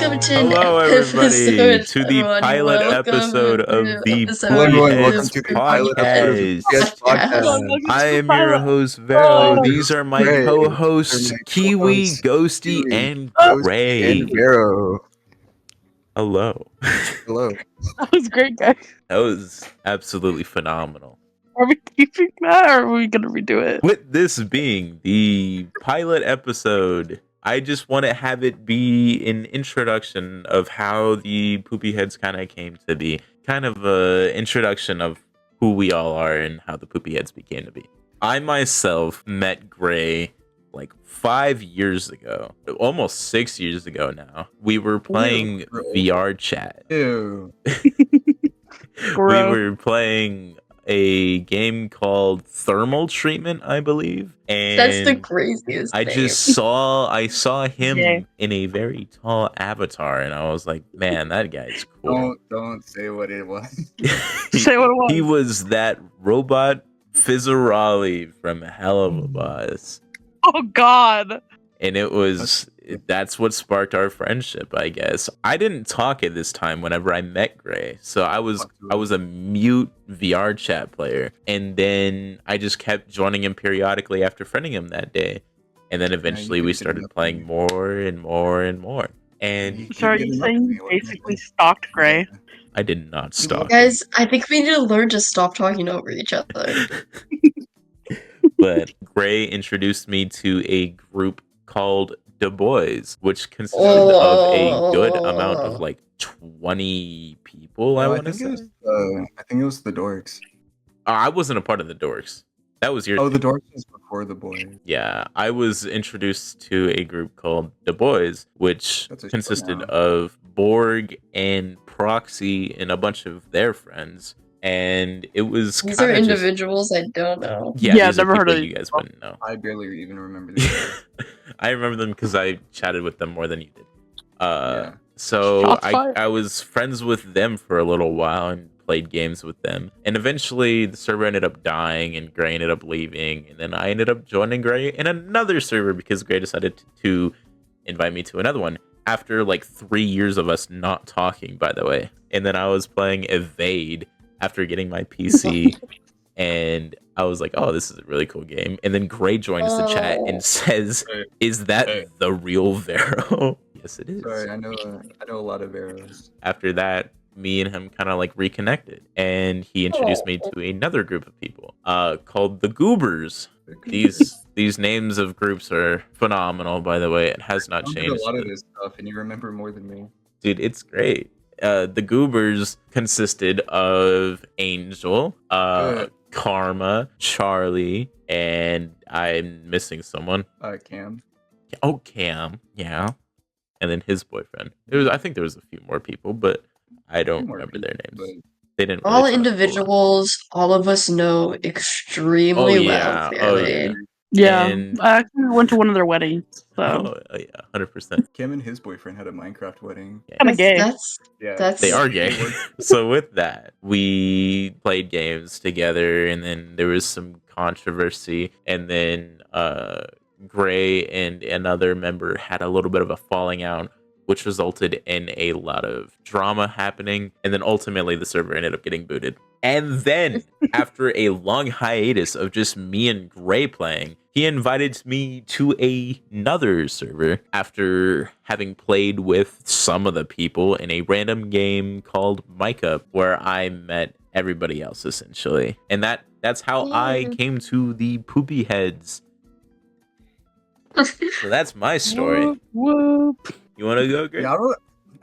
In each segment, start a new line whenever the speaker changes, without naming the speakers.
Welcome to an
Hello, everybody,
episode,
to the
everyone.
pilot
Welcome
episode
to
of the
episode
Hello, everyone. Welcome
Poopyheads
to the pilot episode of the
podcast.
Poopyheads podcast.
I am your host, Vero.
Oh.
These are my
Great.
co-hosts,
These are my
Kiwi,
co-hosts,
Ghosty,
Kiwi,
and
Ghosty,
Gray.
and Vero.
Hello.
Hello.
That was great, guys.
That was absolutely phenomenal.
Are we keeping that, or are we gonna redo it?
With this being the pilot episode, I just want to have it be an introduction of how the Poopyheads kind of came to be. Kind of an introduction of who we all are and how the Poopyheads became to be. I myself met Gray like 5 years ago, almost 6 years ago now. We were playing VR chat.
Ew.
We
Bro.
were playing a game called Thermal Treatment, I believe. And
That's the craziest
I
name.
just saw him
Yeah.
in a very tall avatar, and I was like, man, that guy's cool.
Don't say what it was.
Say what it was.
He was that robot Fizzarali from Hell of a Boss.
Oh God.
And that's what sparked our friendship, I guess. I didn't talk at this time whenever I met Gray. So I was a mute VR chat player. And then I just kept joining him periodically after friending him that day. And then eventually we started playing more and more and more. And
So are you saying you basically stalked Gray?
I did not stalk him.
Guys, I think we need to learn to stop talking over each other.
But Gray introduced me to a group called The Boys, which consisted of a good amount of like 20 people, I want to say.
I think it was the Dorks.
I wasn't a part of the Dorks. That was your
Oh, the Dorks was before the Boys.
Yeah, I was introduced to a group called The Boys, which
That's a show
consisted
now.
of Borg and Proxy and a bunch of their friends. And it was
These are
kind of
individuals I don't know.
Yeah,
I've
these are
never heard
people
of
you guys wouldn't know.
I barely even remember this.
I remember them because I chatted with them more than you did.
Yeah.
So
Shots fired.
I was friends with them for a little while and played games with them. And eventually the server ended up dying and Gray ended up leaving. And then I ended up joining Gray in another server because Gray decided to invite me to another one after like 3 years of us not talking, by the way. And then I was playing Evade after getting my PC. And I was like, oh, this is a really cool game. And then Gray joins the chat and says, is that the real Vero? Yes, it is.
Sorry, I know a lot of arrows.
After that, me and him kind of like reconnected. And he introduced me to another group of people called the Goobers. These names of groups are phenomenal, by the way. It has not
I
changed.
a lot of this stuff, and you remember more than me.
Dude, it's great. The Goobers consisted of Angel, Karma, Charlie, and I'm missing someone.
Cam.
Oh, Cam, yeah, and then his boyfriend. I think there was a few more people, but I don't remember their names. They didn't.
All
really talk a whole lot.
individuals, all of us know extremely well, clearly.
yeah.
Yeah.
And-
I actually went to one of their weddings. So
Oh, yeah, 100%.
Kim and his boyfriend had a Minecraft wedding.
kinda gay.
Yeah.
That's
They are gay. So with that, we played games together, and then there was some controversy, and then Gray and another member had a little bit of a falling out, which resulted in a lot of drama happening, and then ultimately the server ended up getting booted. And then, after a long hiatus of just me and Gray playing, he invited me to another server after having played with some of the people in a random game called Micah, where I met everybody else, essentially. And that's how I came to the Poopyheads. So that's my story.
Whoop, whoop.
You want to go, Gray?
Yeah,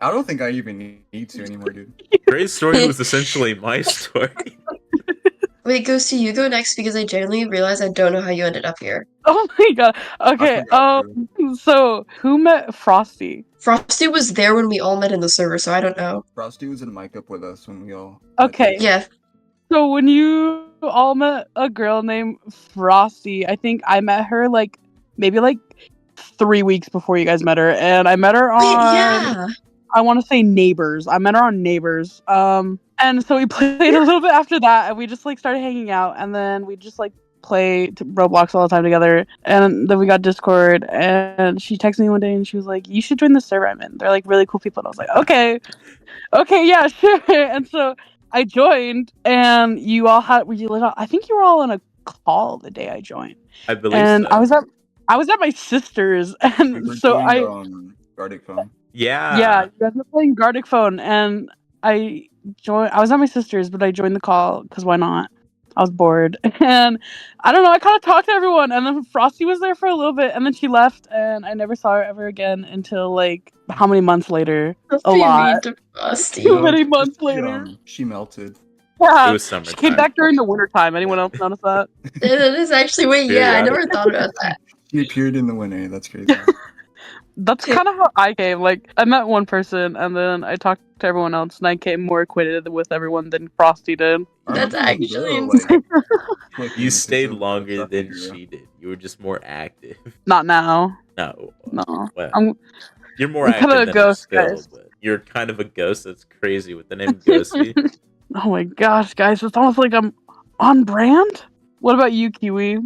I don't think I even need to anymore, dude.
Gray's story was essentially my story.
Wait, Ghosty, you go next because I genuinely realize I don't know how you ended up here.
Oh my God. Okay.
forgot,
So who met Frosty?
Frosty was there when we all met in the server, so I don't know.
Frosty was in mic up with us when we all.
Okay.
Yeah,
So when you all met a girl named Frosty, I think I met her like maybe like 3 weeks before you guys met her, and I met her on.
wait, yeah.
I want to say Neighbors. I met her on Neighbors. And so we played a little bit after that, and we just like started hanging out, and then we just like play Roblox all the time together, and then we got Discord, and she texted me one day and she was like, "You should join the server I'm in. They're like really cool people." And I was like, "Okay, yeah, sure." And so I joined, and you all had I think you were all on a call the day I joined,
I believe
and
so.
I was at my sister's,
We
and
were
so
doing Gartic Phone.
yeah,
Yeah.
you guys were playing Gartic Phone, and I I was at my sister's, but I joined the call because why not? I was bored, and I don't know. I kind of talked to everyone, and then Frosty was there for a little bit, and then she left, and I never saw her ever again until like how many months later?
Don't
A
be
lot.
mean to Frosty.
Too
No,
many
it's because
months later.
she melted.
It
Yeah,
was
she came
summertime.
back during the winter time. Anyone
Yeah.
else notice that?
That is actually, wait, yeah, I never thought about that.
She appeared in the winter. That's crazy.
That's kind of how I came. Like, I met one person, and then I talked to everyone else, and I came more acquainted with everyone than Frosty did.
I
That's
remember when
actually
Zero
insane.
clicking
You
because
stayed
of
longer
stuff
than
you drew.
she did. You were just more active.
Not now.
No.
No.
Well, you're more
I'm kind of
active
a
than her
ghost,
still,
guys.
but you're kind of a ghost that's crazy with the name Ghosty.
Oh my gosh, guys, it's almost like I'm on brand. What about you, Kiwi?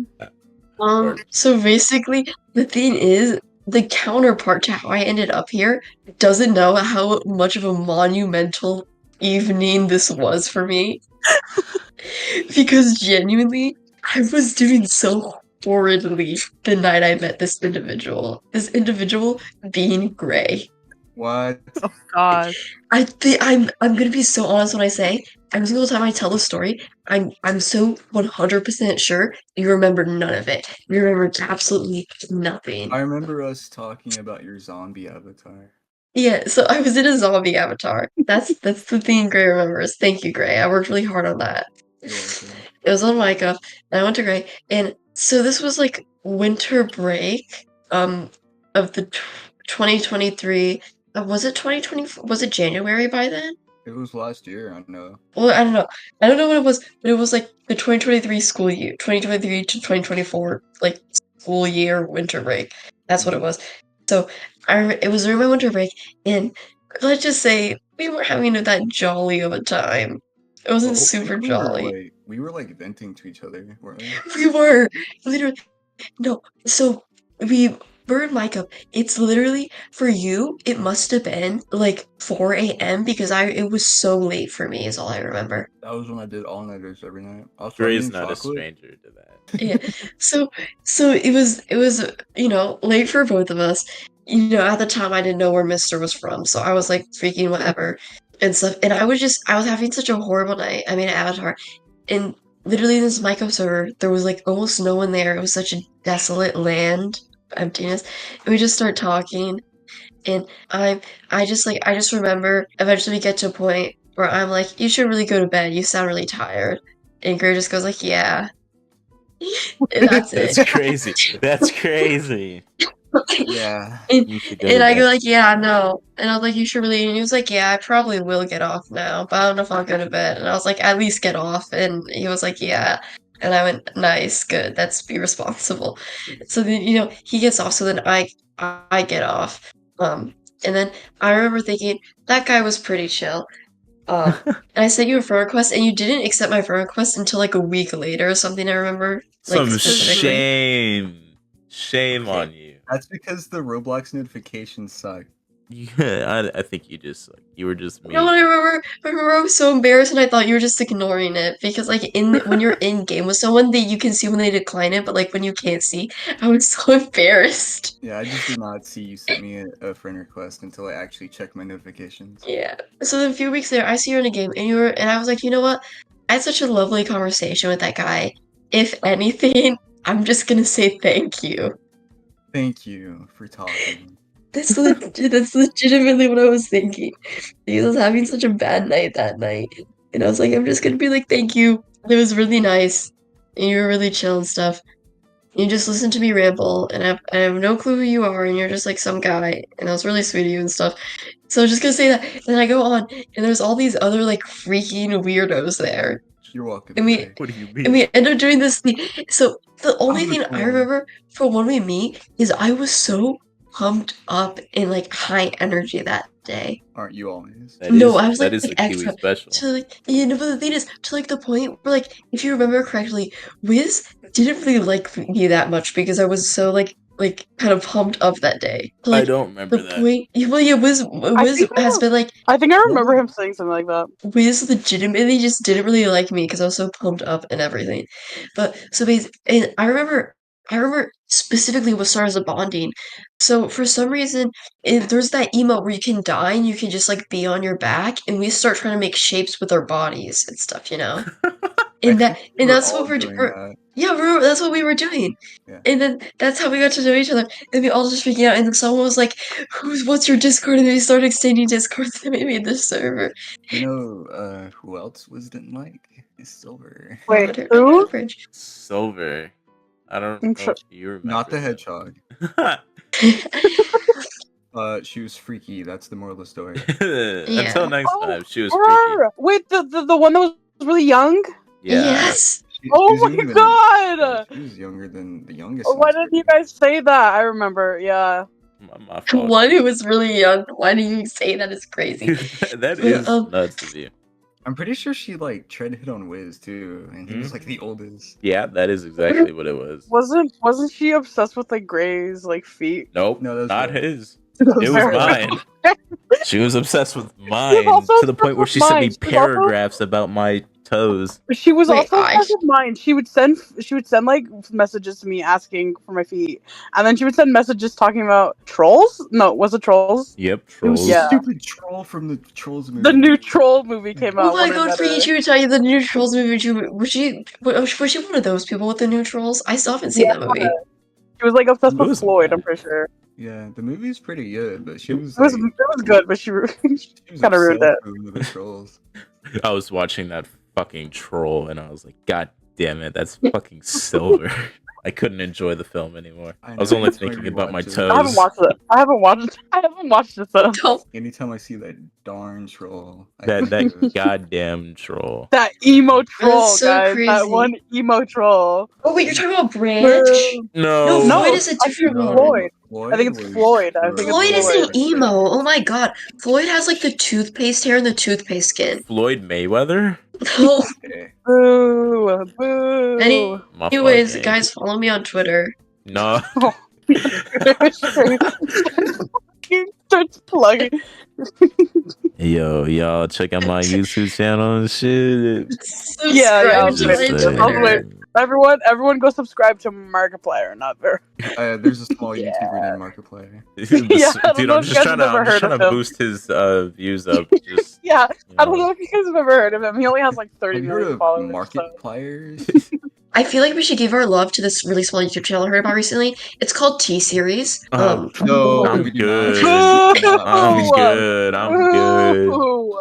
So basically, the thing is, the counterpart to how I ended up here doesn't know how much of a monumental evening this was for me. Because genuinely, I was doing so horridly the night I met this individual. This individual being Gray.
What?
Oh gosh.
I think I'm gonna be so honest when I say every single time I tell the story, I'm so 100% sure you remember none of it. You remember absolutely nothing.
I remember us talking about your zombie avatar.
Yeah, so I was in a zombie avatar. That's the thing Gray remembers. Thank you, Gray. I worked really hard on that.
You're welcome.
It was on Micah, and I went to Gray, and so this was like winter break, of the 2023. Was it 2020? Was it January by then?
It was last year, I know.
Well, I don't know. I don't know what it was, but it was like the 2023 school year, 2023 to 2024, like school year winter break. That's what it was. So it was during my winter break, and let's just say we were having that jolly of a time. It wasn't super jolly.
We were like venting to each other, weren't we?
We were literally no. So we burned mic up. It's literally for you. It must have been like 4 a.m. because it was so late for me. Is all I remember.
That was when I did all-nighters every night. I was
Gray's
getting
not a
chocolate.
stranger to that.
Yeah. So it was late for both of us. At the time I didn't know where Mister was from, so I was like freaking whatever and stuff. And I was having such a horrible night. I mean, Avatar, and literally this Myco server, there was like almost no one there. It was such a desolate land, emptiness. And we just start talking, and I just remember eventually we get to a point where I'm like, you should really go to bed. You sound really tired. And Gray just goes like, yeah. And that's it.
That's crazy. That's crazy.
Yeah.
You should go
And
to
I go
bed.
like, yeah, no. And I was like, you should really. And he was like, yeah, I probably will get off now, but I don't know if I'll go to bed. And I was like, at least get off. And he was like, yeah. And I went, nice, good. That's be responsible. So then, he gets off. So then I get off. And then I remember thinking that guy was pretty chill. And I sent you a friend request, and you didn't accept my friend request until like a week later or something. I remember, like
Some
specifically.
shame
Okay.
on you.
That's because the Roblox notifications suck.
Yeah, I think you were just me.
No, I remember I was so embarrassed and I thought you were just ignoring it because like when you're in game with someone you can see when they decline it, but like when you can't see, I was so embarrassed.
Yeah, I just did not see you sent me a friend request until I actually checked my notifications.
Yeah. So then a few weeks later I see you in a game and I was like, you know what? I had such a lovely conversation with that guy. If anything, I'm just gonna say thank you.
Thank you for talking.
That's legitimately what I was thinking. Because I was having such a bad night that night. And I was like, I'm just gonna be like, thank you. It was really nice. And you were really chill and stuff. You just listened to me ramble, and I have no clue who you are, and you're just like some guy, and I was really sweet of you and stuff. So I was just gonna say that. And then I go on, and there's all these other like freaking weirdos there.
You're welcome.
And we
Gray.
What do you
and
mean?
we end up doing this thing. So the only
I'm
thing I
recording.
remember from when we meet is I was so pumped up and like high energy that day.
Aren't you always?
No, I was
that
like
is the
extra
Kiwi special.
to like but the thing is to like the point where like if you remember correctly, Wiz didn't really like me that much because I was so like kind of pumped up that day. To,
I
like
don't
the
remember that.
point, well, yeah, Wiz has been like
I think I remember
What?
him saying something like that.
Wiz legitimately just didn't really like me because I was so pumped up and everything. But so basically, and I remember specifically what started as a bonding. So for some reason, there's that emote where you can die and you can just like be on your back, and we start trying to make shapes with our bodies and stuff, you know.
I
And
think
that
we
and
were
that's
all
what we're
doing
or,
that.
yeah, that's what we were doing.
Yeah.
And then that's how we got to know each other. And we all just freaking out. And then someone was like, what's your Discord?" And then we started exchanging Discords and we made this server.
You know, who else was didn't like? It's Silver.
Oh, I
Wait,
don't remember
who?
the bridge.
Silver. I don't
I'm
know
sure.
if you remember.
Not the
that.
hedgehog. She was freaky. That's the moral of the story.
Until
Yeah.
next time, she was freaky.
Her! Wait, the one that was really young?
Yeah.
Yes.
Oh
She's
my
younger than-
god!
She was younger than the youngest.
Why
semester.
didn't you guys say that? I remember, yeah.
My fault.
One who was really young. Why do you say that is crazy?
That
But,
is nuts of you.
I'm pretty sure she like tried to hit on Wiz too, and he was like the oldest.
Yeah, that is exactly what it was.
Wasn't she obsessed with like Gray's like feet?
Nope,
No, that was
not
Ray.
his.
That
It was
Ray.
mine. She was obsessed with
She was
mine
also
to the point where
obsessed
she
with
sent me
mine. She was also-
paragraphs about my toes.
She was
Wait,
also obsessed with mine. She would send like messages to me asking for my feet, and then she would send messages talking about trolls. No, was it trolls?
Yep,
It was
trolls.
Yeah.
stupid troll from the Trolls movie.
The new troll movie came
oh
out.
my
when I
god,
met
for
her.
you to tell you the new Trolls movie, was she one of those people with the new Trolls? I still haven't seen
Yeah.
that movie.
She was like obsessed
It
with
was
Floyd. I'm
bad.
pretty sure
Yeah, the movie's pretty good, but she was
it was
like,
good, but she
she was
kind of ruined
obsessed
it.
with the Trolls.
I was watching that fucking troll and I was like, God damn it, that's fucking Silver. I couldn't enjoy the film anymore. I was
know,
only
that's why I
thinking about my
rewatched it.
toes.
I haven't watched it. I haven't watched it since.
Don't.
Anytime I see that darn troll, I
That
think of-
goddamn troll.
That emo troll,
so
guys.
crazy.
That one emo troll.
Oh wait, you're talking about Branch? No,
No.
Floyd is a
I think
different
it's
one.
Floyd. I think it's
was
Floyd. I think it's
Floyd
Floyd.
isn't emo. Oh my god. Floyd has like the toothpaste hair and the toothpaste skin.
Floyd Mayweather?
No.
Okay.
Boo! Boo!
My fault,
Anyways,
gang.
guys, follow me on Twitter.
No.
Starts plugging.
Yo, y'all check out my YouTube channel and shit.
Yeah,
Subscribe to
Just
my
saying.
Twitter.
Everyone, go subscribe to Markiplier, not Ver.
There's a small
Yeah.
YouTuber named Markiplier.
Yeah, I don't
Dude,
know
I'm
if you
just
guys
trying
have
to,
ever heard of him.
boost his views up. Just
Yeah,
you
I don't know if you guys have ever heard of him. He only has like 30
Have you heard
million
of
followers. So.
Markipliers?
I feel like we should give our love to this really small YouTube channel I heard about recently. It's called T Series.
No,
I'm
we do
good.
not.
I'm good. I'm good.
Boo!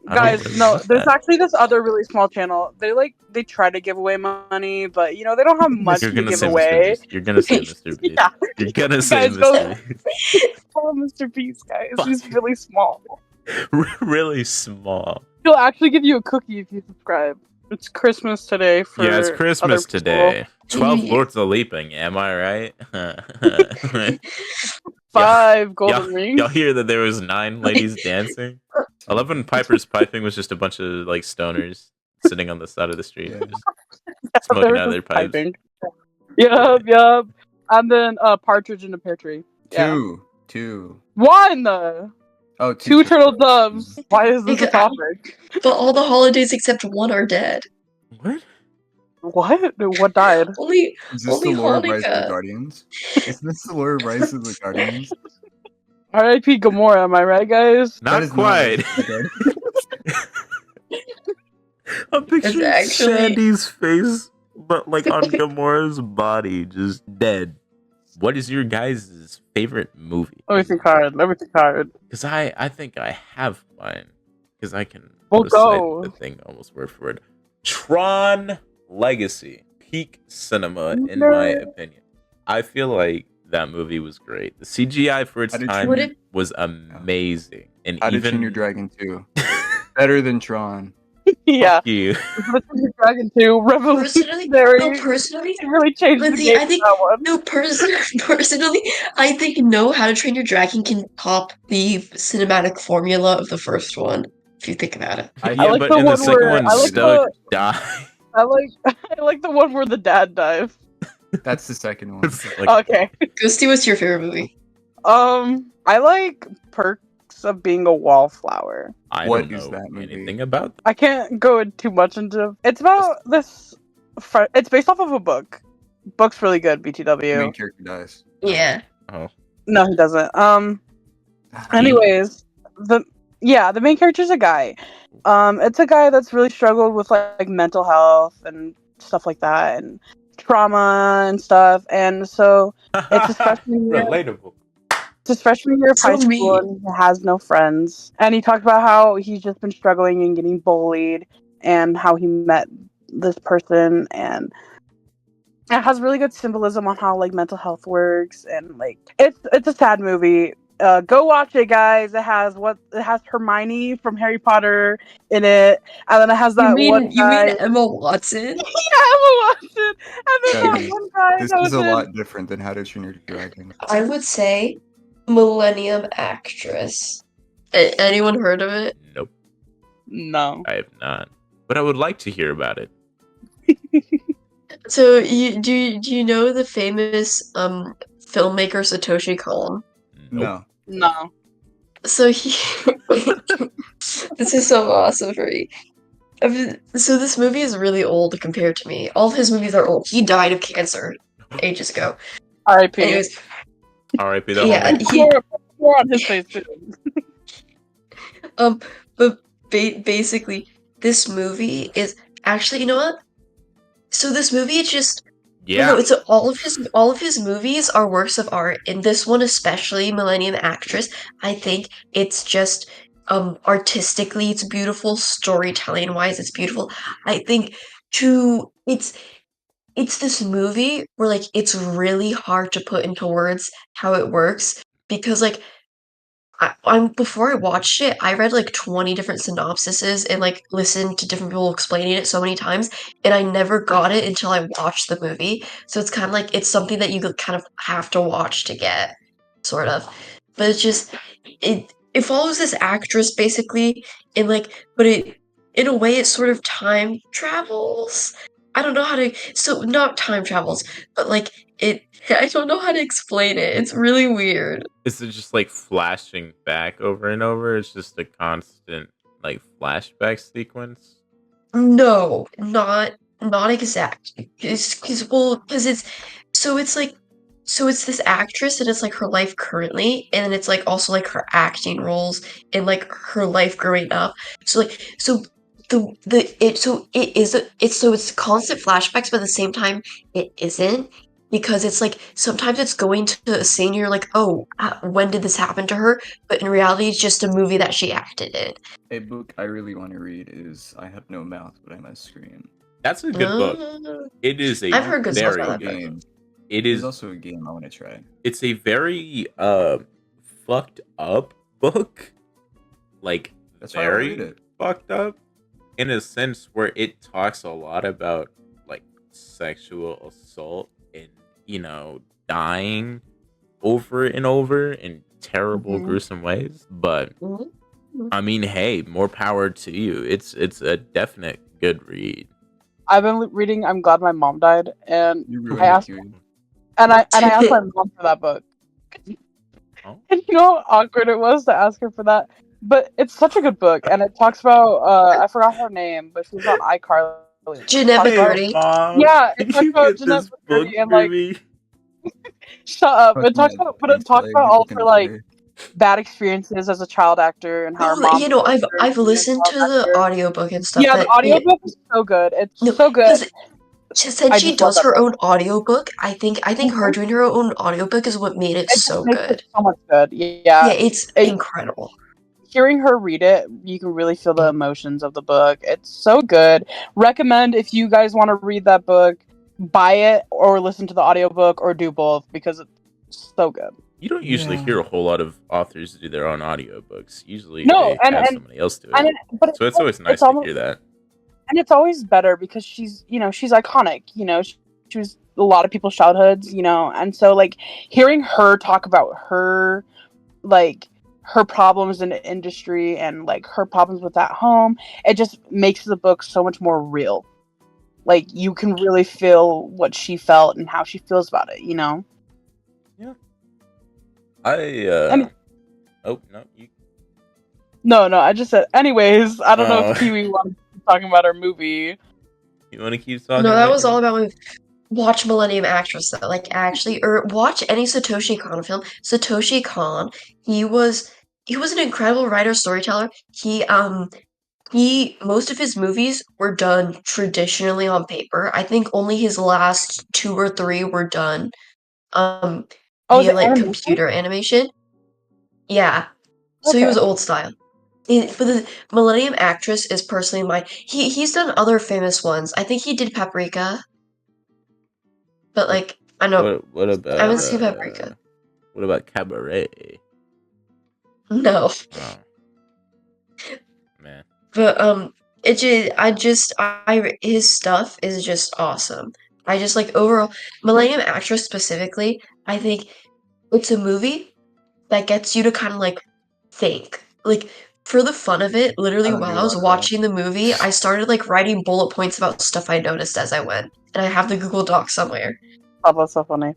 I don't
Guys,
really
no,
want
there's
that.
actually this other really small channel. They try to give away money, but you know they don't have much
You're
to
gonna
give
say Mr.
away.
Beast. You're gonna say Mr. Beast.
Yeah.
You're gonna say
Guys, go-
Mr. Beast.
Follow Mr. Beast, guys.
Fuck.
He's really small.
Really small.
He'll actually give you a cookie if you subscribe. It's Christmas today for
Yeah, it's Christmas
other people.
today. 12
Yeah.
Lords of Leaping, am I right?
5 golden rings.
Y'all hear that there was 9 ladies dancing? I love when Piper's piping was just a bunch of like stoners sitting on the side of the street,
Yeah.
just
Yeah,
smoking
they
out of
were
their
just
pipes.
typing. Yup. And then partridge in a pear tree. Yeah.
Two.
1!
Oh,
2 turtle doves. Why is this a
Because-
topic?
But all the holidays except one are dead.
What?
What? What died?
Only
Is this
only
the lore of Rise of the
Hanukkah.
Guardians? Is this the lore of Rise of the Guardians?
R.I.P. Gamora, am I right, guys?
That
Not
is
quite.
Rise of the Guardians.
I'm picturing
actually-
Sandy's face, but like on Gamora's body, just dead. What is your guys' favorite movie?
Let me think hard.
Because I think I have mine. Because I can
Well,
recite
go.
the thing almost word for word. Tron Legacy. Peak cinema, in my opinion. I feel like that movie was great. The CGI for its
How did
time
you-
was amazing. And
How did
even
Junior Dragon 2? Better than Tron.
Yeah.
Fuck you.
Dragon 2,
Personally,
revolutionary.
no, personally,
It really changed the
Lindsay,
game
I think,
for that one.
no, personally, I think No How to Train Your Dragon can top the cinematic formula of the first one, if you think about it.
Yeah,
like
but
the
in the
one
second
where
one,
I like
Stoic
the
die.
I like I like the one where the dad dies.
That's the second one.
It's like,
Okay.
Ghosty, what's your favorite movie?
I like Perks of Being a Wallflower.
I
What
don't
is
know
that movie?
anything about that.
I can't go too much into. It's about this. It's based off of a book. Book's really good.
The main
BTW.
character dies.
Yeah.
Oh,
No, he doesn't.
Ah,
Anyways, the main character's a guy. It's a guy that's really struggled with like mental health and stuff like that, and trauma and stuff. And so it's his freshman year.
relatable.
It's his freshman year of high
So
school,
me.
and he has no friends. And he talked about how he's just been struggling and getting bullied, and how he met this person, and it has really good symbolism on how like mental health works, and like it's a sad movie. Go watch it, guys. It has Hermione from Harry Potter in it, and then it has that one
You
guy.
mean Emma Watson?
Yeah, Emma Watson, and then that
Guys,
one guy
this
that
is
was
a
in.
lot different than How to Train Your Dragon.
I would say Millennium Actress. Anyone heard of it?
Nope,
No.
I have not. But I would like to hear about it.
So do you know the famous filmmaker Satoshi Kon?
Nope.
No.
No.
So he this is so awesome for me. So this movie is really old compared to me. All of his movies are old. He died of cancer ages ago.
R.I.P.
Anyways,
R.I.P. the
yeah,
homie.
More on his face too.
but basically, this movie is actually, you know what? So this movie is just no,
Yeah.
it's all of his movies are works of art, and this one especially, Millennium Actress. I think it's just artistically, it's beautiful. Storytelling wise, it's beautiful. I think to it's this movie where like it's really hard to put into words how it works because like I'm before I watched it, I read like 20 different synopsises and like listened to different people explaining it so many times, and I never got it until I watched the movie. So it's kind of like it's something that you kind of have to watch to get, sort of. But it's just it follows this actress basically, and like, but it in a way it sort of time travels. I don't know how to, so not time travels, but like it. I don't know how to explain it. It's really weird.
Is it just like flashing back over and over? It's just a constant like flashback sequence.
No, not exactly. Because it's so it's like so it's this actress and it's like her life currently, and then it's like also like her acting roles and like her life growing up. So like so the it so it is it's so it's constant flashbacks, but at the same time it isn't because it's like sometimes it's going to a scene you're like, oh, when did this happen to her? But in reality, it's just a movie that she acted in.
A book I really want to read is I Have No Mouth, But I Must Scream.
That's a good book.
Uh,
It is a
I've heard good stuff
very
about
Also a
that book.
game.
it
There's
is
also a game I want to try.
it's a very fucked up book. Like
That's why I wanna read
very
it.
fucked up in a sense where it talks a lot about like sexual assault and dying over and over in terrible
Mhm.
gruesome ways. But
Mhm.
I mean, hey, more power to you. It's a definite good read.
I've been reading I'm Glad My Mom Died, and
You
I
ruined it,
asked
Huey.
I asked my mom for that book.
Oh.
And you know how awkward it was to ask her for that? But it's such a good book, and it talks about I forgot her name, but she was on iCarly. It
Jeanette
talks about
McCurdy.
Mom,
yeah, it
can
talks
you
about
get
Jeanette
this book
McCurdy and
for
like
me?
shut up.
Fuck
It talks
my
about but it
East
talks
leg,
about
you
all of
fucking
her like
play.
bad experiences as a child actor and how her
No,
mom
you know,
divorced her
I've
from being a
listened
child
to the
actor.
audiobook and stuff
Yeah, the
that it
audiobook is so good. It's
no,
so good.
because since
I
she
just love
does
that
her
book.
own audiobook, I think her
Mhm.
doing her own audiobook is what made it
It just
so
makes it
good.
so much good.
Yeah,
Yeah.
it's
It,
incredible.
hearing her read it, you can really feel the emotions of the book. It's so good. Recommend if you guys want to read that book, buy it or listen to the audiobook or do both because it's so good.
You don't usually hear a whole lot of authors do their own audiobooks. Usually
No,
they have somebody else do
and
it.
but
So it's always
it's
nice to
almost
hear that.
and it's always better because she's iconic. She was a lot of people's childhoods. And so like hearing her talk about like her problems in the industry and like her problems with that home, it just makes the book so much more real. Like you can really feel what she felt and how she feels about it.
Yeah. I
And
oh no, you
no, I just said. Anyways, I don't know
oh
if Kiwi wanted to keep talking about our movie.
you want to keep
No,
talking
that
about
was all
your
about when watch Millennium Actress though. Like actually, or watch any Satoshi Kon film. Satoshi Kon, he was he was an incredible writer storyteller. He most of his movies were done traditionally on paper. I think only his last two or three were done um
Oh,
via
the
like
animation.
computer animation. Yeah. So he
Okay.
was old style. But the Millennium Actress is personally my he's done other famous ones. I think he did Paprika, but
what
like I know
what
I haven't
about
seen Paprika.
what about Cabaret?
No.
Oh man.
But it just I his stuff is just awesome. I just like overall Millennium Actress specifically, I think it's a movie that gets you to kind of like think. Like for the fun of it,
I
literally
don't
while
do a
I was
lot of that.
watching the movie, I started like writing bullet points about stuff I noticed as I went. And I have the Google Doc somewhere.
Oh, that's so funny.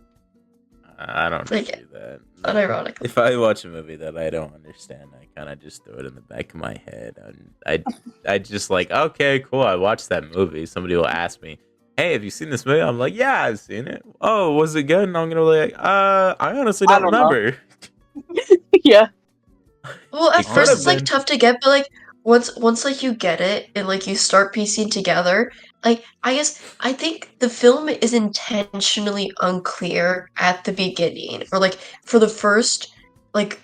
I don't
Like
do that. No.
unironically.
If I watch a movie that I don't understand, I kind of just throw it in the back of my head, and I just like, okay, cool. I watched that movie. Somebody will ask me, "Hey, have you seen this movie?" I'm like, "Yeah, I've seen it." Oh, was it good? And I'm gonna be like, I honestly
I
don't
don't know.
remember."
Yeah.
Well, at
It could
first
have
it's like
Honestly,
been.
tough to get, but like once like you get it and like you start piecing together, like I guess I think the film is intentionally unclear at the beginning, or like for the first like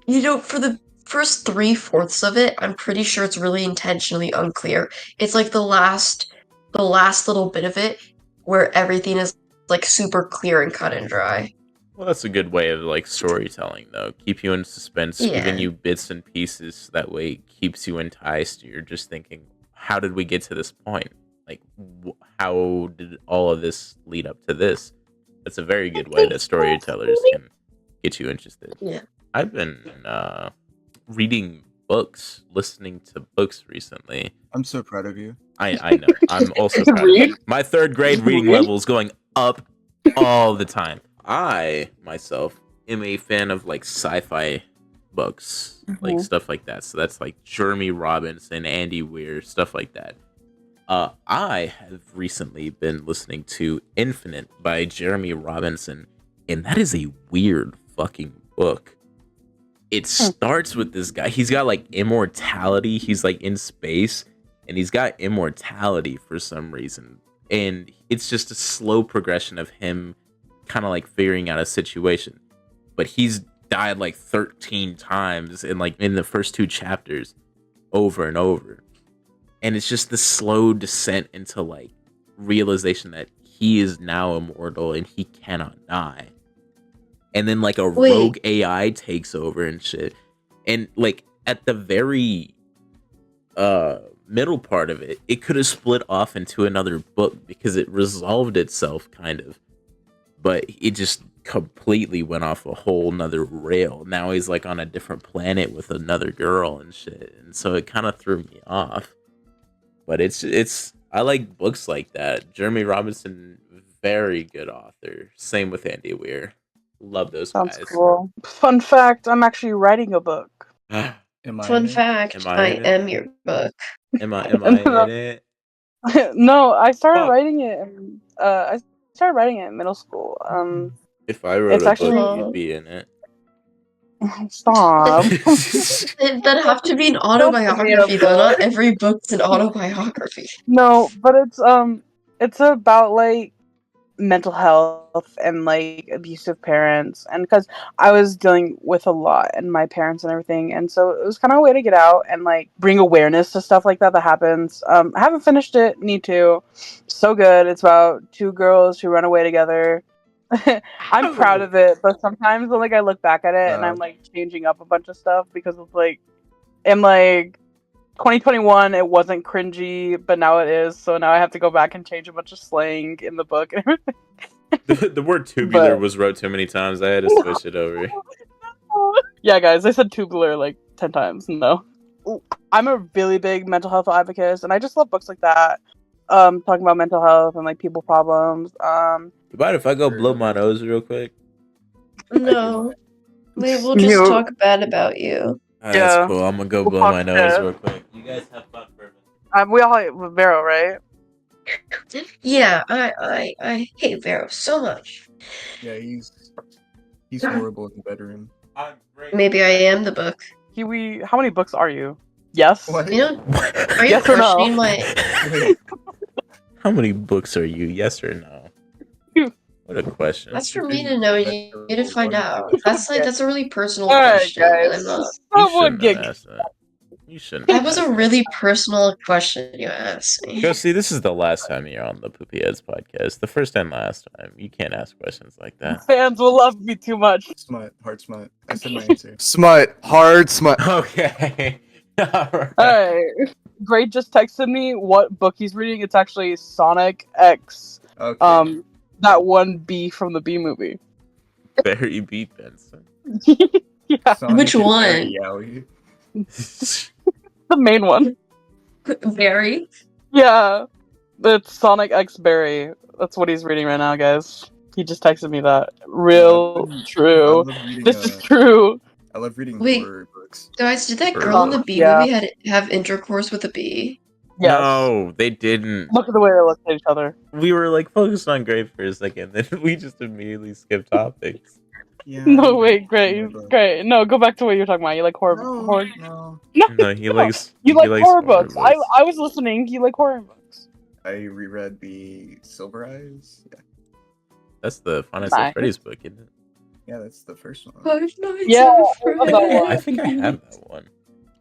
for the first three-fourths of it, I'm pretty sure it's really intentionally unclear. It's like the last little bit of it where everything is like super clear and cut and dry.
Well, that's a good way of like storytelling, though. Keep you in suspense, giving
Yeah.
you bits and pieces. So that way, it keeps you enticed. You're just thinking, how did we get to this point? Like, how did all of this lead up to this? That's a very good way that storytellers can get you interested.
Yeah.
I've been reading books, listening to books recently.
I'm so proud of you.
I know. I'm also
You can
proud of me.
read.
My third grade
You can
reading
read.
level is going up all the time. I myself am a fan of like sci-fi books, like
Mhm.
stuff like that. So that's like Jeremy Robinson, Andy Weir, stuff like that. I have recently been listening to Infinite by Jeremy Robinson, and that is a weird fucking book. It
Hmm.
starts with this guy. He's got like immortality. He's like in space, and he's got immortality for some reason. And it's just a slow progression of him kind of like figuring out a situation. But he's died like 13 times in the first two chapters over and over. And it's just the slow descent into like realization that he is now immortal and he cannot die. And then like a rogue
Wait,
AI takes over and shit. And like at the very middle part of it, it could have split off into another book because it resolved itself kind of. But it just completely went off a whole nother rail. Now he's like on a different planet with another girl and shit. And so it kind of threw me off. But it's I like books like that. Jeremy Robinson, very good author. Same with Andy Weir. Love those
Sounds
guys.
cool. Fun fact: I'm actually writing a book.
Am
Am I in
fun
it?
fact,
I
I
in it?
am your book.
Am I in it?
No, I started
Fuck.
writing it. I started writing it in middle school.
If I wrote
It's
a book,
actually
you'd
Oh,
be in it.
stop.
that'd have to be an
Don't put me in a
autobiography though.
book.
Not every book's an autobiography.
No, but it's about like mental health and like abusive parents, and because I was dealing with a lot and my parents and everything, and so it was kind of a way to get out and like bring awareness to stuff like that happens. I haven't finished it, need to. So good. It's about two girls who run away together. I'm proud
Oh.
of it, but sometimes when like I look back at it and I'm
Proud.
like changing up a bunch of stuff because it's like I'm like 2021, it wasn't cringy, but now it is. So now I have to go back and change a bunch of slang in the book.
The word tubular
But-
was wrote too many times. I had to switch it over.
Yeah, guys, I said tubular like 10 times. No. I'm a really big mental health advocate, and I just love books like that. Talking about mental health and like people problems.
You mind if I go blow my nose real quick?
No, we'll
You-
just talk bad about you.
That's
Yeah.
cool. I'm gonna go
We'll
blow
talk
my nose
shit.
real quick. You guys have fun for a minute.
We all hate Vero, right?
Yeah, I hate Vero so much.
Yeah, he's horrible in the bedroom.
I'm great.
Maybe I am the book.
Kiwi, how many books are you? Yes.
What?
You know, are you
Yes or no?
questioning my?
Wait,
How many books are you? Yes or no? What a question.
That's for me to know. You to find out. That's a really personal
All right,
question, and I'm
guys.
not.
You
Someone
shouldn't have
get.
asked that. You shouldn't.
That
have
was
asked
a
that.
really personal question you asked me.
Go see. This is the last time you're on the Poopyheads podcast. The first and last time. You can't ask questions like that.
Fans will love me too much.
smut, hard smut. I said my answer. Smut, hard smut.
Okay. All right.
Alright. Gray just texted me what book he's reading. It's actually Sonic X.
Okay.
That one B from the B movie.
Barry B. Benson.
Yeah,
Sonic
Which
and
one?
Barry Yowie.
the main one.
Very.
Yeah. It's Sonic X Berry. That's what he's reading right now, guys. He just texted me that. Real
I
true.
love reading,
This is true.
I love reading
Wait.
horror books.
Guys, did that girl in the bee
Yeah.
movie have intercourse with a bee?
Yes.
No, they didn't.
Look at the way they look at each other.
We were like focused on Gray for a second, then we just immediately skipped topics.
Yeah.
No, wait, great.
horror book.
Great. No, go back to what you were talking about. You like horror
No,
horror?
no.
No, he likes.
You
he
like
likes
horror books. I was listening. You like horror books.
I reread the Silver Eyes. Yeah,
That's the Final
Nice.
Fantasy Freddy's book, isn't it?
yeah, that's the first one.
Five Nights
Yeah,
at
I love that
Freddy's.
one.
I think I have that one.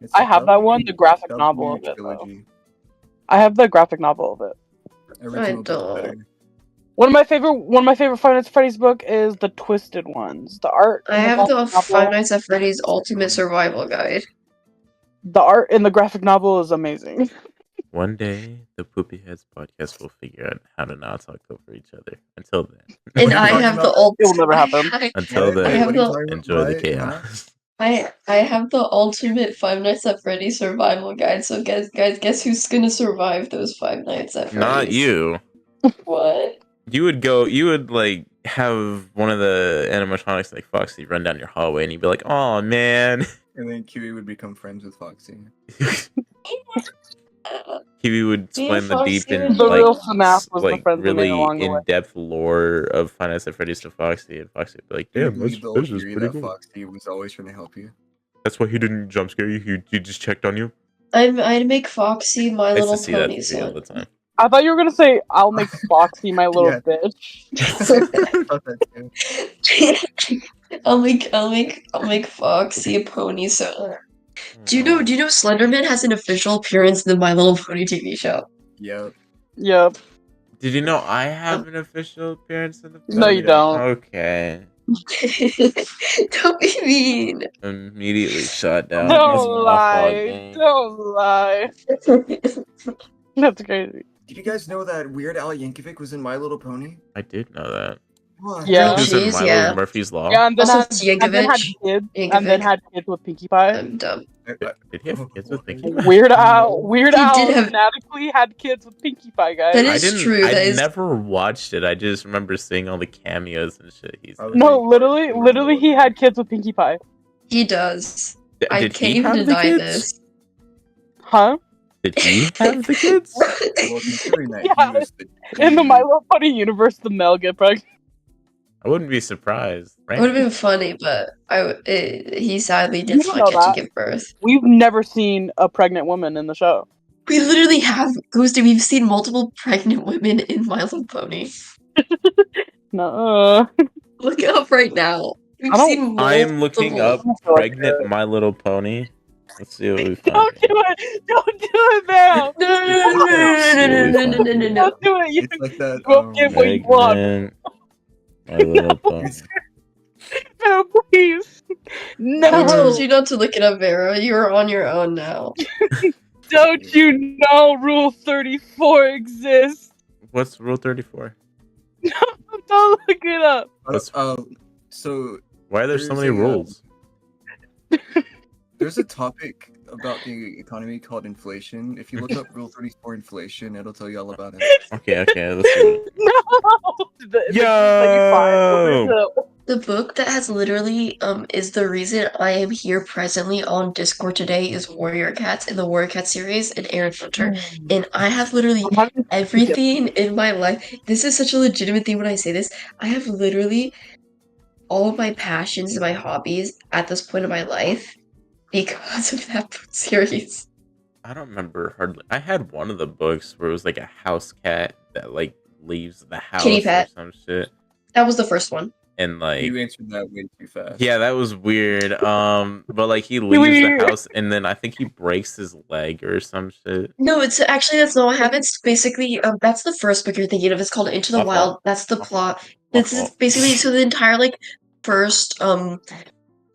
It's
I
a
have that one, the graphic
W
novel of it, though.
trilogy.
I have the graphic novel of it.
Original book's
don't.
better.
One of my favorite Five Nights at Freddy's book is the Twisted Ones. The art.
I
in
have the
graphic
Five
novel-
Nights at Freddy's Ultimate Survival Guide.
The art in the graphic novel is amazing.
One day, the Poopyheads podcast will figure out how to not talk over each other. Until then,
And
What are
I
you
have the
talking
ultimate.
It will never happen.
until
What?
then,
I have
what are you
the-
talking about?
enjoy the
What?
chaos.
I have the ultimate Five Nights at Freddy's survival guide. So guess who's gonna survive those Five Nights at Freddy's?
Not you.
What?
You would go. You would like have one of the animatronics like Foxy run down your hallway, and you'd be like, "Oh man."
And then Kiwi would become friends with Foxy.
Kiwi would explain the deep
Foxy
and
would-
The real FNAF was the
like
friends we made
really
along the way.
in-depth lore of Five Nights at Freddy's to Foxy, and Foxy would be like, "Damn,
Believe
this,
the old
this is
theory
pretty
that
cool."
Foxy was always trying to help you.
That's why he didn't jump scare you. He just checked on you.
I'd make Foxy My
I used
Little
to see that
Pony
theory all the
son.
time.
I thought you were gonna say, "I'll make Foxy my little
Yeah.
bitch."
I thought that too.
I'll make Foxy a pony son. Do you know Slenderman has an official appearance in the My Little Pony TV show?
Yep.
Yep.
Did you know I have an official appearance in the?
No, you
yeah.
don't.
Okay.
Don't be mean.
Immediately shot down.
Don't
It's my fault,
lie.
gang.
Don't lie. That's crazy.
Did you guys know that Weird Al Yankovic was in My Little Pony?
I did know that.
What?
Yeah.
He was in
Jeez,
Milo
yeah.
Murphy's Law.
Yeah, and then,
Also,
had,
it's
and then had
Yankovic.
kids, and then
Yankovic.
had kids with Pinkie Pie.
I'm dumb.
Did he have kids with Pinkie?
Weird Al
He
Al
did have-
fanatically had kids with Pinkie Pie, guys.
That
I
is
didn't.
true,
I
that is-
never watched it. I just remember seeing all the cameos and shit.
No, literally, he had kids with Pinkie Pie.
He does. I
Did
can't
he
even
have the
deny
kids?
this.
Huh?
Did he have the kids?
Well, considering that
Yeah.
he was the
In the My Little Pony universe, the Mel get pregnant.
I wouldn't be surprised.
It would have
Right?
been funny, but he sadly
You
did
don't
not
know
get
that.
to give birth.
We've never seen a pregnant woman in the show.
We literally have Ghosted. We've seen multiple pregnant women in My Little Pony.
No.
Look it up right now. We've
I don't-
seen multiple.
I'm looking up
I don't feel like
pregnant
it.
My Little Pony. Let's see what we find.
Don't do it! Don't do it now!
No, no, no, no, no, no, no, no, no, no.
Don't do it! You
It's like that.
won't get what you want.
Pregnant My Little Pony.
No, please.
I
No.
told you not to look it up, Vera. You are on your own now.
Don't you know Rule 34 exists?
What's Rule 34?
Don't look it up.
What's-
So
Why are there so
there's
many rules?
there's a topic about the economy called inflation. If you look up Rule 34 inflation, it'll tell you all about it.
Okay, let's do it.
No.
Yo!
The book that has literally is the reason I am here presently on Discord today is Warrior Cats in the Warrior Cat series and Aaron Hunter. And I have literally everything in my life. This is such a legitimate thing when I say this. I have literally all of my passions and my hobbies at this point in my life because of that book series.
I don't remember hardly. I had one of the books where it was like a house cat that like leaves the house
Kitty
or
Pet.
some shit.
That was the first one.
And like
You answered that way too fast.
yeah, that was weird. But like he leaves the house and then I think he breaks his leg or some shit.
No, it's actually that's not what happens. Basically, that's the first book you're thinking of. It's called Into the
My
Wild.
fault.
That's the
My
plot.
My
This is
fault.
basically so the entire like first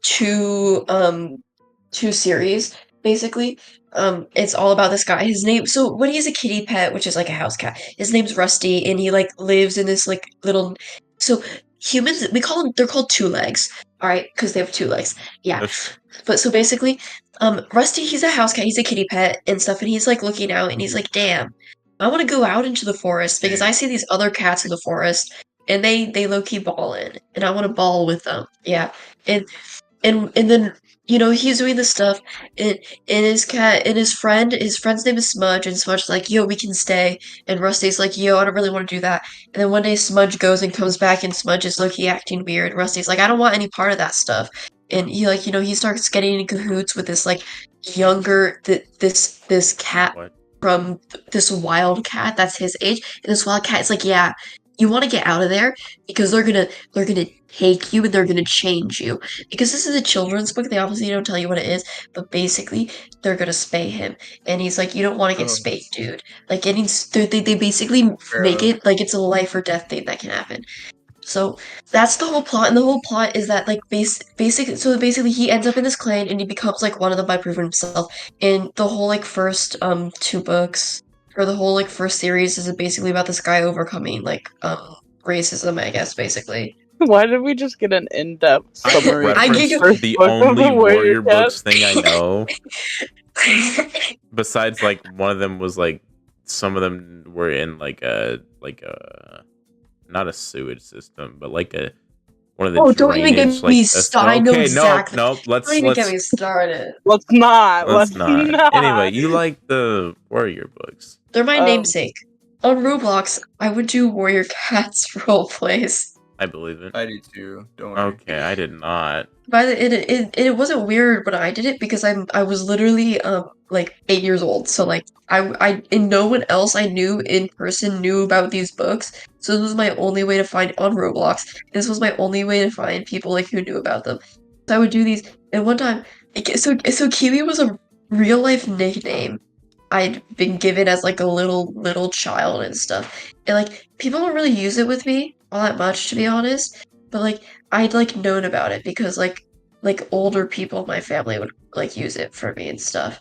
two two series basically it's all about this guy. His name so when he's a kitty pet, which is like a house cat, his name's Rusty, and he like lives in this like little so humans we call them they're called two legs, all right, because they have two legs. Yeah. But so basically, Rusty, he's a house cat, he's a kitty pet and stuff, and he's like looking out and he's like, damn, I want to go out into the forest because I see these other cats in the forest and they low-key ballin', and I want to ball with them. Yeah. And and then he's doing this stuff and his friend's name is Smudge, and Smudge's like, yo, we can stay, and Rusty's like, yo, I don't really want to do that. And then one day Smudge goes and comes back and Smudge is low-key acting weird. Rusty's like, I don't want any part of that stuff. And he like he starts getting in cahoots with this like younger this cat
What?
from this wild cat that's his age, and this wild cat is like, yeah, you want to get out of there because they're gonna take you and they're gonna change you, because this is a children's book. They obviously don't tell you what it is, but basically they're gonna spay him, and he's like, you don't want to get
Oh.
spayed, dude. Like they basically make it like it's a life or death thing that can happen. So that's the whole plot, and the whole plot is that like basically he ends up in this clan and he becomes like one of them by proving himself. And the whole like first two books, or the whole like first series, is basically about this guy overcoming like racism, I guess, basically.
Why did we just get an in-depth
I
summary?
I gave
referenced
you-
the
First book of
only
the Warrior
Warrior
Cat.
Books thing I know. Besides, like one of them was like some of them were in like a not a sewage system, but like a one of the
Oh, don't even
drainage
get
like
me
a-
started. I know
okay,
exactly.
no, let's
Don't even get me started.
Let's not.
let's
Let's
not.
not.
Anyway, you like the Warrior Books.
They're my
Um,
namesake. On Roblox, I would do Warrior Cats role plays.
I believe it.
I do too. Don't worry.
Okay, I did not.
By the it wasn't weird when I did it because I was literally like 8 years old, so like I and no one else I knew in person knew about these books, so this was my only way to find on Roblox. This was my only way to find people like who knew about them. So I would do these, and one time, so Kiwi was a real life nickname I'd been given as like a little child and stuff, and like people don't really use it with me all that much, to be honest, but like I'd like known about it because like older people in my family would like use it for me and stuff.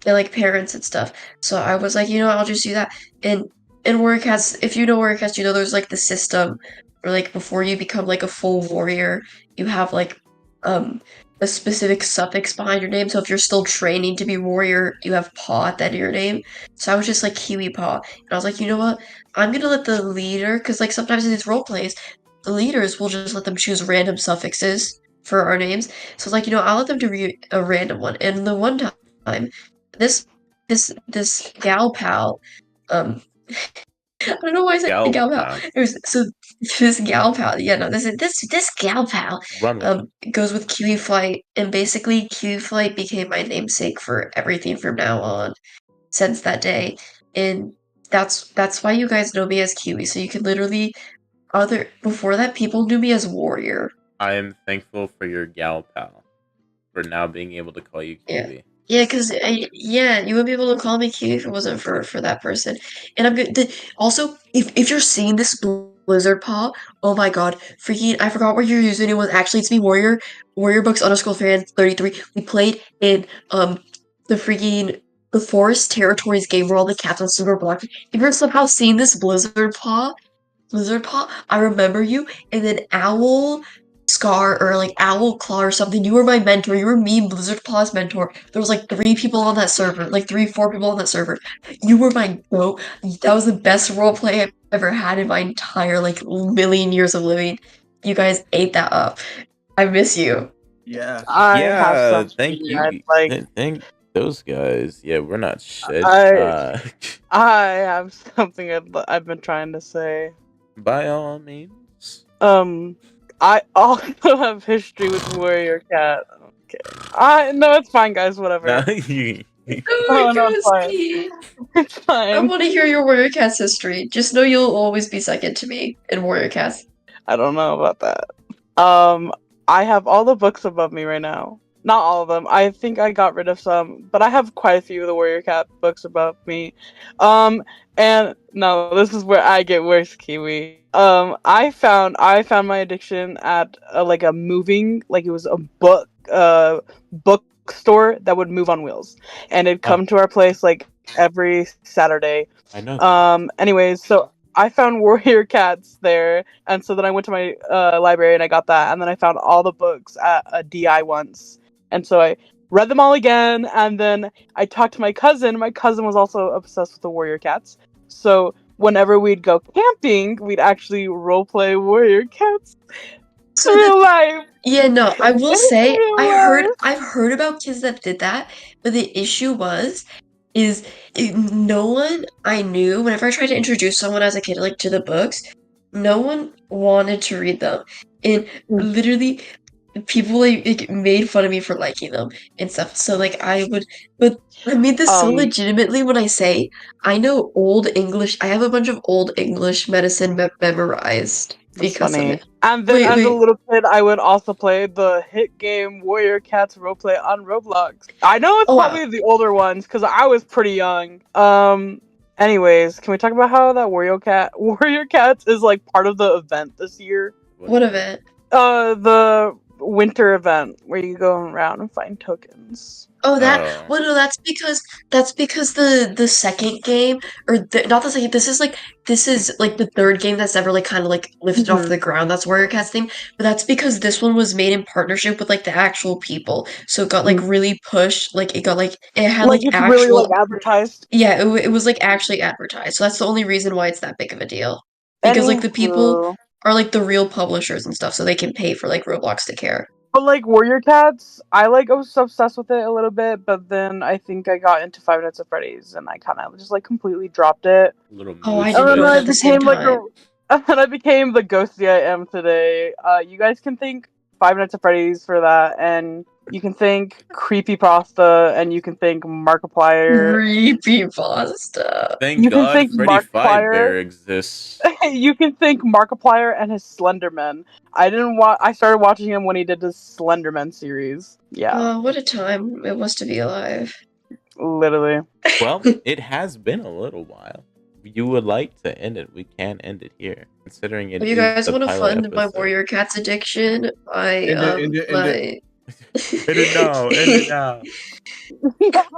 And like parents and stuff. So I was like, I'll just do that. And in Warcast, if you know Warcast, there's like the system where like before you become like a full warrior, you have like a specific suffix behind your name. So if you're still training to be warrior, you have paw at the end of your name. So I was just like Kiwi Paw. And I was like, you know what? I'm gonna let the leader, because like sometimes in these role plays, the leaders will just let them choose random suffixes for our names. So it's like, I'll let them do a random one. And the one time, this gal pal, I don't know why I said
Gal
gal pal.
pal.
It was so this gal pal. Yeah, no, this gal pal
Run with it.
goes with Kiwi Flight, and basically Kiwi Flight became my namesake for everything from now on, since that day. And that's why you guys know me as Kiwi. So you can literally before that people knew me as Warrior.
I am thankful for your gal pal for now being able to call you
Yeah.
Kiwi.
Yeah, because you wouldn't be able to call me Kiwi if it wasn't for that person. And I'm good. Also, if you're seeing this Blizzard Paw, oh my god, freaking! I forgot what your username was. Actually, it's me, Warrior Books _fan 33. We played in the freaking the Forest Territories game where all the cats on Super Block. If you're somehow seeing this Blizzard Paw, I remember you, and then Owl Scar or like Owl Claw or something. You were my mentor. You were me and Blizzard Paw's mentor. There was like 3 people on that server, like 3, 4 people on that server. You were my goat. That was the best roleplay I've ever had in my entire like million years of living. You guys ate that up. I miss you.
Yeah.
I have
Yeah,
some
thank
really
you.
like
Thank those guys. Yeah, we're not shit.
I I have something I've been trying to say.
By all means.
I also have history with Warrior Cat. Okay. I no, it's fine, guys.
No,
Whatever.
you.
Oh
Oh
my
no,
god,
it's fine.
Steve.
It's
I
fine.
want to hear your Warrior Cats history. Just know you'll always be second to me in Warrior Cats.
I don't know about that. I have all the books above me right now. Not all of them. I think I got rid of some, but I have quite a few of the Warrior Cat books above me. And no, this is where I get worse, Kiwi. I found my addiction at like a moving, like it was a bookstore that would move on wheels, and it'd come to our place like every Saturday.
I know that.
Anyways, so I found Warrior Cats there, and so then I went to my library and I got that, and then I found all the books at a DI once, and so I read them all again, and then I talked to my cousin. My cousin was also obsessed with the Warrior Cats, so whenever we'd go camping, we'd actually roleplay Warrior Cats
So
in
the
real life.
Yeah, no, I will
In
say
real life.
I've heard about kids that did that, but the issue is no one I knew whenever I tried to introduce someone as a kid like to the books, no one wanted to read them. And literally people like made fun of me for liking them and stuff. So like but I made this so
Um,
legitimately when I say I know old English. I have a bunch of old English medicine memorized
That's
because of
funny.
it.
And then
Wait,
as a
wait.
little kid, I would also play the hit game Warrior Cats roleplay on Roblox. I know it's
Oh wow.
probably the older ones because I was pretty young. Anyways, can we talk about how that Warrior Cats is like part of the event this year?
What event?
The winter event where you go around and find tokens.
Oh, that.
Oh.
Well, no, that's because the second game or not the second. This is like the third game that's ever like kind of like lifted off
Mhm.
the ground. That's Warrior Cats thing. But that's because this one was made in partnership with like the actual people. So it got like really pushed. Like it got like it had
Like
like
it's really like
actual.
advertised.
Yeah, it was like actually advertised. So that's the only reason why it's that big of a deal. Because like the people
Anywho.
are like the real publishers and stuff, so they can pay for like Roblox to care.
But like Warrior Cats, I was obsessed with it a little bit, but then I think I got into Five Nights at Freddy's and I kind of just like completely dropped it.
Little
Oh, I
mood
did
And then
both
I
at the
swings.
same
became like
time.
and then I became the ghosty I am today. You guys can thank Five Nights at Freddy's for that, and you can thank Creepypasta, and you can thank Markiplier.
Creepypasta.
Thank
You can
God
thank
Freddy
Markiplier.
Fazbear exists.
You can thank Markiplier and his Slenderman. I started watching him when he did his Slenderman series. Yeah,
What a time it was to be alive.
literally.
Well, it has been a little while. If you would like to end it, we can end it here. Considering it
If you
is
guys
the
want to
pilot
fund my
episode.
Warrior Cats addiction,
End it, end it, end it.
End it now, end it now.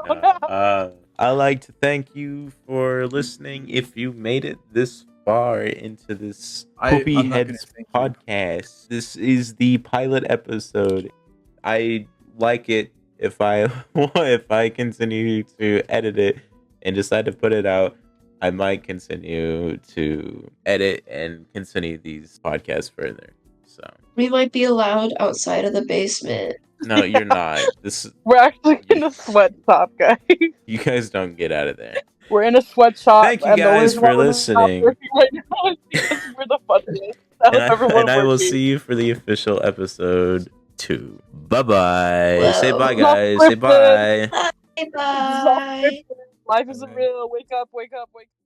No, no.
I'd like to thank you for listening. If you made it this far into this
I'm not gonna
Poopyheads
thank you.
podcast, this is the pilot episode. I like it if I if I continue to edit it and decide to put it out. I might continue to edit and continue these podcasts further. So
We might be allowed outside of the basement.
no, you're not. This
We're actually in a sweatshop, guys.
you guys don't get out of there.
We're in a sweatshop,
Thank you
and the only
guys
reason why
for
we're not
listening.
working right now is because we're the funniest out of everyone
And I will
working.
see you for the official episode 2. Bye bye. Say bye,
Whoa.
guys. Say bye.
Bye
This is all
bye.
scripted. Life isn't real. Wake up, wake up, wake up.